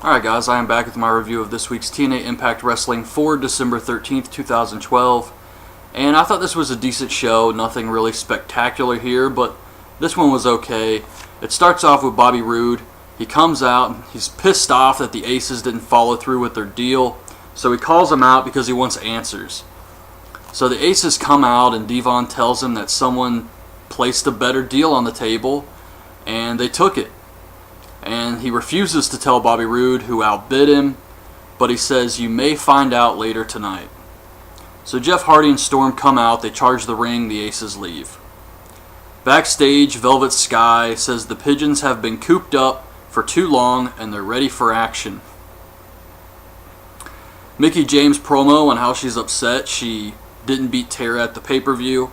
Alright guys, I am back with my review of this week's TNA IMPACT Wrestling for December 13th, 2012. And I thought this was a decent show, nothing really spectacular here, but this one was okay. It starts off with Bobby Roode. He comes out, he's pissed off that the Aces didn't follow through with their deal, so he calls them out because he wants answers. So the Aces come out and Devon tells him that someone placed a better deal on the table, and they took it. And he refuses to tell Bobby Roode, who outbid him, but he says, "You may find out later tonight." So Jeff Hardy and Storm come out, they charge the ring, the Aces leave. Backstage, Velvet Sky says the Pigeons have been cooped up for too long and they're ready for action. Mickie James promo on how she's upset she didn't beat Tara at the pay-per-view.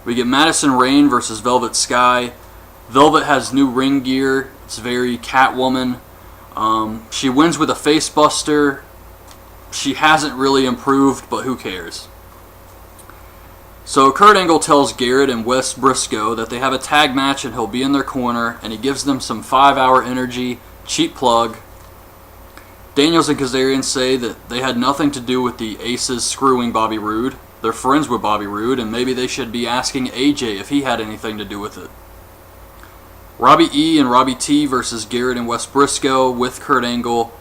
We get Madison Rayne versus Velvet Sky. Velvet has new ring gear. It's very Catwoman. She wins with a face buster. She hasn't really improved, but who cares? So Kurt Angle tells Garrett and Wes Briscoe that they have a tag match and he'll be in their corner, and he gives them some 5-hour energy. Cheap plug. Daniels and Kazarian say that they had nothing to do with the Aces screwing Bobby Roode. They're friends with Bobby Roode, and maybe they should be asking AJ if he had anything to do with it. Robbie E and Robbie T versus Garrett and Wes Briscoe with Kurt Angle.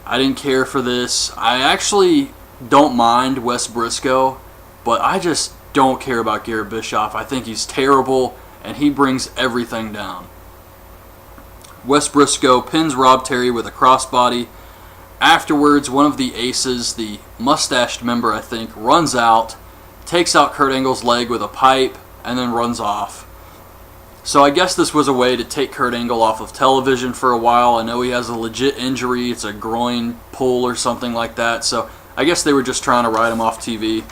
I didn't care for this. I actually don't mind Wes Briscoe, but I just don't care about Garrett Bischoff. I think he's terrible, and he brings everything down. Wes Briscoe pins Rob Terry with a crossbody. Afterwards, one of the Aces, the mustached member I think, runs out, takes out Kurt Angle's leg with a pipe, and then runs off. So I guess this was a way to take Kurt Angle off of television for a while. I know he has a legit injury. It's a groin pull or something like that. So I guess they were just trying to write him off TV.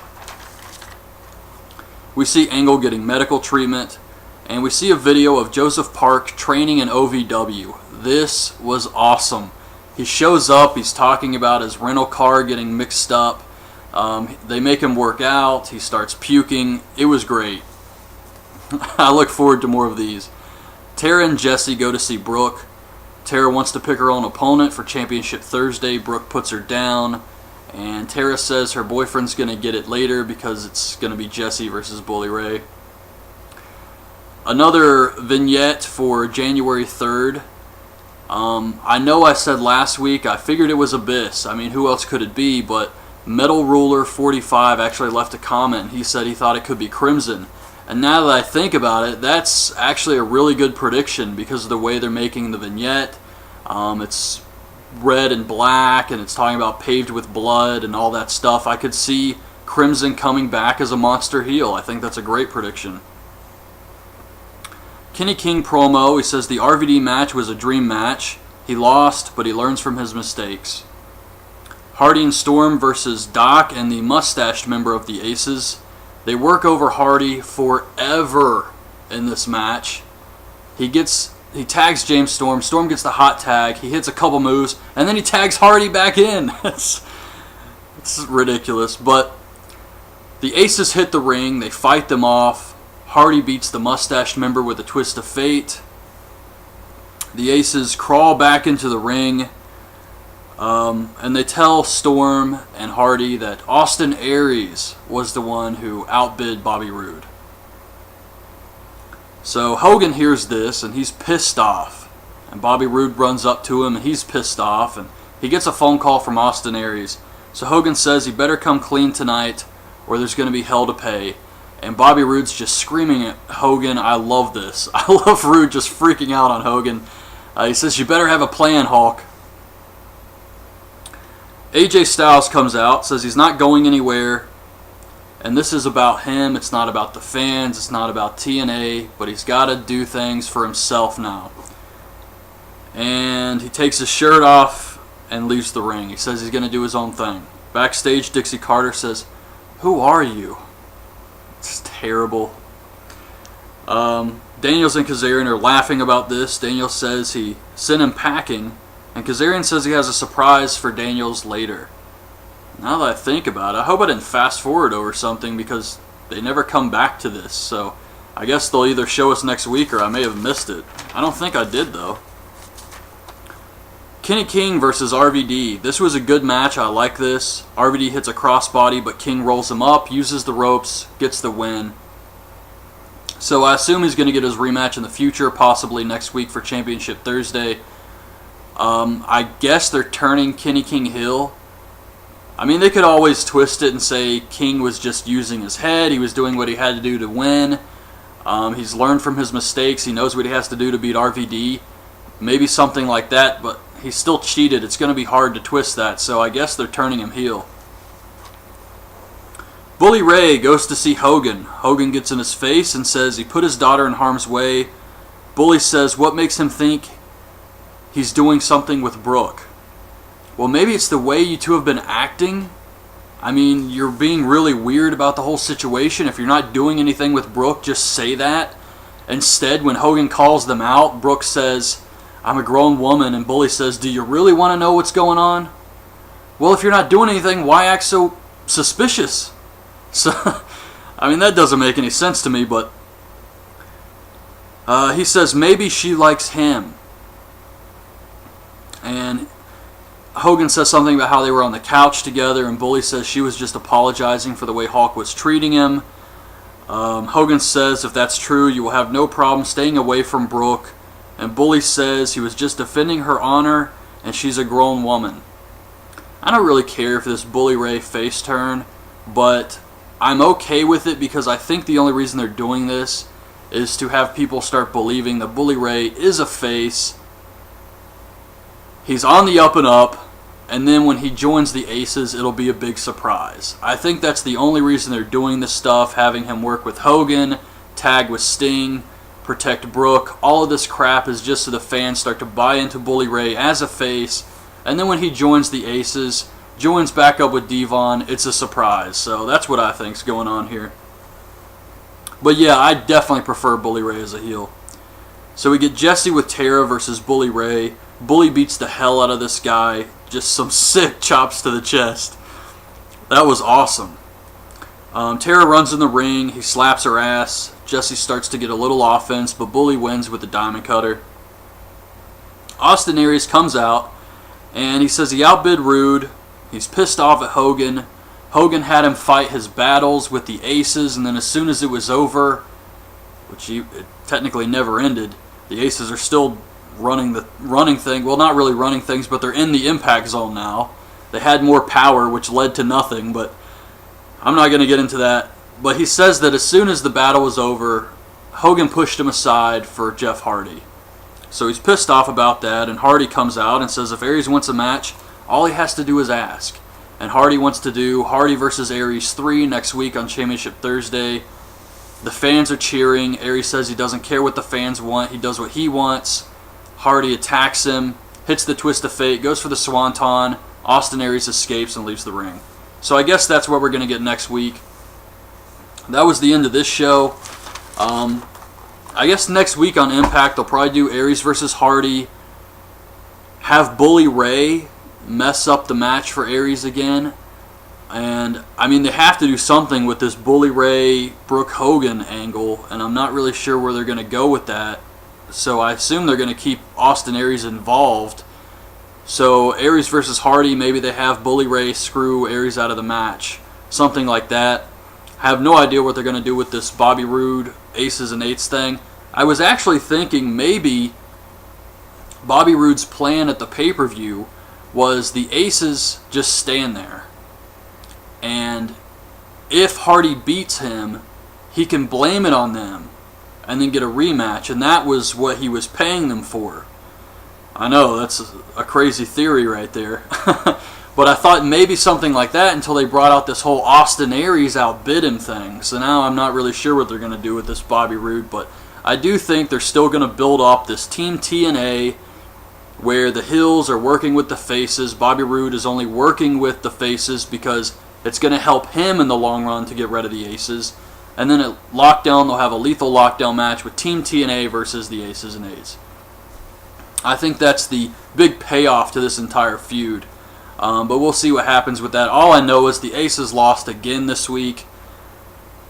We see Angle getting medical treatment. And we see a video of Joseph Park training in OVW. This was awesome. He shows up. He's talking about his rental car getting mixed up. They make him work out. He starts puking. It was great. I look forward to more of these. Tara and Jesse go to see Brooke. Tara wants to pick her own opponent for Championship Thursday. Brooke puts her down. And Tara says her boyfriend's going to get it later because it's going to be Jesse versus Bully Ray. Another vignette for January 3rd. I know I said last week, I figured it was Abyss. I mean, who else could it be? But Metal Ruler 45 actually left a comment. He said he thought it could be Crimson. And now that I think about it, that's actually a really good prediction because of the way they're making the vignette. It's red and black, and it's talking about paved with blood and all that stuff. I could see Crimson coming back as a monster heel. I think that's a great prediction. Kenny King promo, he says the RVD match was a dream match. He lost, but he learns from his mistakes. Hardy and Storm versus Doc and the mustached member of the Aces. They work over Hardy forever in this match. He tags James Storm. Storm gets the hot tag. He hits a couple moves, and then he tags Hardy back in. It's ridiculous. But the Aces hit the ring. They fight them off. Hardy beats the mustached member with a twist of fate. The Aces crawl back into the ring. And they tell Storm and Hardy that Austin Aries was the one who outbid Bobby Roode. So Hogan hears this and he's pissed off. And Bobby Roode runs up to him and he's pissed off. And he gets a phone call from Austin Aries. So Hogan says he better come clean tonight or there's going to be hell to pay. And Bobby Roode's just screaming at Hogan, "I love this." I love Roode just freaking out on Hogan. He says, "You better have a plan, Hulk." AJ Styles comes out, says he's not going anywhere, and this is about him. It's not about the fans. It's not about TNA, but he's got to do things for himself now. And he takes his shirt off and leaves the ring. He says he's going to do his own thing. Backstage, Dixie Carter says, "Who are you?" It's terrible. Daniels and Kazarian are laughing about this. Daniels says he sent him packing, and Kazarian says he has a surprise for Daniels later. Now that I think about it, I hope I didn't fast forward over something because they never come back to this. So I guess they'll either show us next week or I may have missed it. I don't think I did though. Kenny King versus RVD. This was a good match. I like this. RVD hits a crossbody, but King rolls him up, uses the ropes, gets the win. So I assume he's going to get his rematch in the future, possibly next week for Championship Thursday. I guess they're turning Kenny King heel. I mean, they could always twist it and say King was just using his head. He was doing what he had to do to win. He's learned from his mistakes. He knows what he has to do to beat RVD. Maybe something like that, but he still cheated. It's going to be hard to twist that, so I guess they're turning him heel. Bully Ray goes to see Hogan. Hogan gets in his face and says he put his daughter in harm's way. Bully says, what makes him think he's doing something with Brooke? Well, maybe it's the way you two have been acting. I mean, you're being really weird about the whole situation. If you're not doing anything with Brooke, just say that. Instead, when Hogan calls them out, Brooke says, I'm a grown woman, and Bully says, do you really want to know what's going on? Well, if you're not doing anything, why act so suspicious? So, I mean, that doesn't make any sense to me, but he says maybe she likes him. And Hogan says something about how they were on the couch together, and Bully says she was just apologizing for the way Hawk was treating him. Hogan says if that's true, you will have no problem staying away from Brooke. And Bully says he was just defending her honor, and she's a grown woman. I don't really care for this Bully Ray face turn, but I'm okay with it because I think the only reason they're doing this is to have people start believing that Bully Ray is a face. He's on the up and up, and then when he joins the Aces, it'll be a big surprise. I think that's the only reason they're doing this stuff, having him work with Hogan, tag with Sting, protect Brooke. All of this crap is just so the fans start to buy into Bully Ray as a face, and then when he joins the Aces, joins back up with Devon, it's a surprise. So that's what I think's going on here. But yeah, I definitely prefer Bully Ray as a heel. So we get Jesse with Tara versus Bully Ray. Bully beats the hell out of this guy. Just some sick chops to the chest. That was awesome. Tara runs in the ring. He slaps her ass. Jesse starts to get a little offense, but Bully wins with the diamond cutter. Austin Aries comes out, and he says he outbid Rude. He's pissed off at Hogan. Hogan had him fight his battles with the Aces, and then as soon as it was over, which it technically never ended, the Aces are still running thing. Well, not really running things, but they're in the Impact Zone now. They had more power, which led to nothing, but I'm not going to get into that. But he says that as soon as the battle was over, Hogan pushed him aside for Jeff Hardy. So he's pissed off about that, and Hardy comes out and says if Aries wants a match, all he has to do is ask. And Hardy wants to do Hardy versus Aries 3 next week on Championship Thursday. The fans are cheering. Aries says he doesn't care what the fans want. He does what he wants. Hardy attacks him, hits the twist of fate, goes for the swanton. Austin Aries escapes and leaves the ring. So I guess that's what we're going to get next week. That was the end of this show. I guess next week on Impact they'll probably do Aries versus Hardy. Have Bully Ray mess up the match for Aries again. And, I mean, they have to do something with this Bully Ray, Brooke Hogan angle, and I'm not really sure where they're going to go with that. So I assume they're going to keep Austin Aries involved. So Aries versus Hardy, maybe they have Bully Ray screw Aries out of the match. Something like that. I have no idea what they're going to do with this Bobby Roode Aces and Eights thing. I was actually thinking maybe Bobby Roode's plan at the pay-per-view was the Aces just stand there. And if Hardy beats him, he can blame it on them and then get a rematch. And that was what he was paying them for. I know, that's a crazy theory right there. But I thought maybe something like that until they brought out this whole Austin Aries outbid him thing. So now I'm not really sure what they're going to do with this Bobby Roode. But I do think they're still going to build up this Team TNA where the heels are working with the faces. Bobby Roode is only working with the faces because it's going to help him in the long run to get rid of the Aces. And then at Lockdown, they'll have a lethal lockdown match with Team TNA versus the Aces and Eights. I think that's the big payoff to this entire feud. But we'll see what happens with that. All I know is the Aces lost again this week.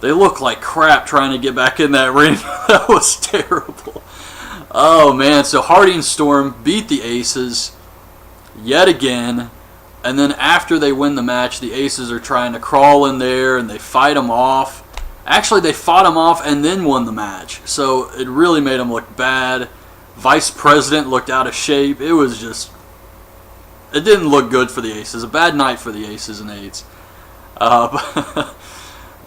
They look like crap trying to get back in that ring. That was terrible. Oh, man. So Hardy and Storm beat the Aces. yet again. And then after they win the match, the Aces are trying to crawl in there and they fight them off. Actually, they fought them off and then won the match. So it really made them look bad. Vice President looked out of shape. It was just... It didn't look good for the Aces. A bad night for the Aces and Eights. But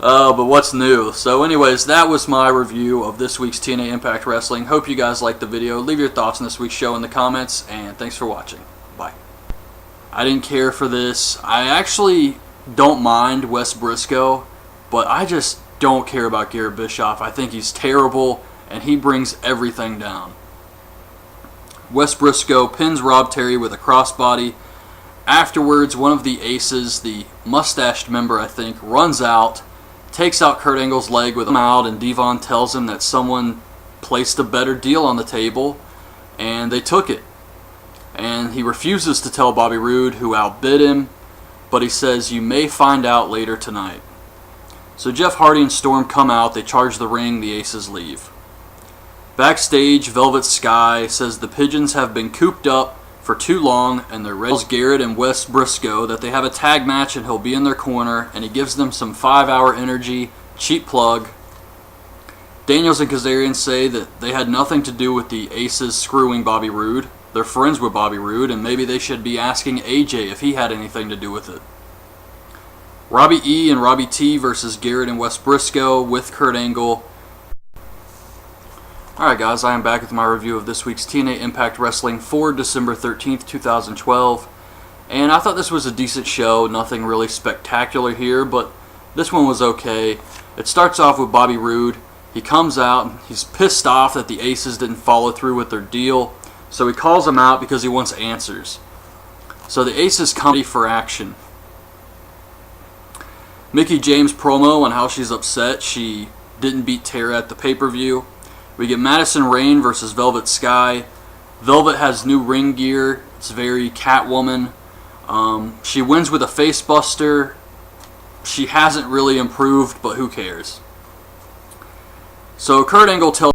what's new? So anyways, that was my review of this week's TNA Impact Wrestling. Hope you guys liked the video. Leave your thoughts on this week's show in the comments. And thanks for watching. Bye. I didn't care for this. I actually don't mind Wes Briscoe, but I just don't care about Garrett Bischoff. I think he's terrible, and he brings everything down. Wes Briscoe pins Rob Terry with a crossbody. Afterwards, one of the Aces, the mustached member I think, runs out, takes out Kurt Angle's leg with him out, and Devon tells him that someone placed a better deal on the table, and they took it. And he refuses to tell Bobby Roode, who outbid him, but he says, "You may find out later tonight." So Jeff Hardy and Storm come out, they charge the ring, the Aces leave. Backstage, Velvet Sky says the Pigeons have been cooped up for too long, and they're ready. Tells Garrett and Wes Briscoe that they have a tag match and he'll be in their corner, and he gives them some 5-hour energy, cheap plug. Daniels and Kazarian say that they had nothing to do with the Aces screwing Bobby Roode. They're friends with Bobby Roode, and maybe they should be asking AJ if he had anything to do with it. Robbie E and Robbie T versus Garrett and Wes Briscoe with Kurt Angle. Alright guys, I am back with my review of this week's TNA Impact Wrestling for December 13th, 2012. And I thought this was a decent show, nothing really spectacular here, but this one was okay. It starts off with Bobby Roode. He comes out, he's pissed off that the Aces didn't follow through with their deal. So he calls them out because he wants answers. So the Aces come ready for action. Mickie James promo on how she's upset she didn't beat Tara at the pay-per-view. We get Madison Rayne versus Velvet Sky. Velvet has new ring gear. It's very Catwoman. She wins with a face buster. She hasn't really improved, but who cares? So Kurt Angle tells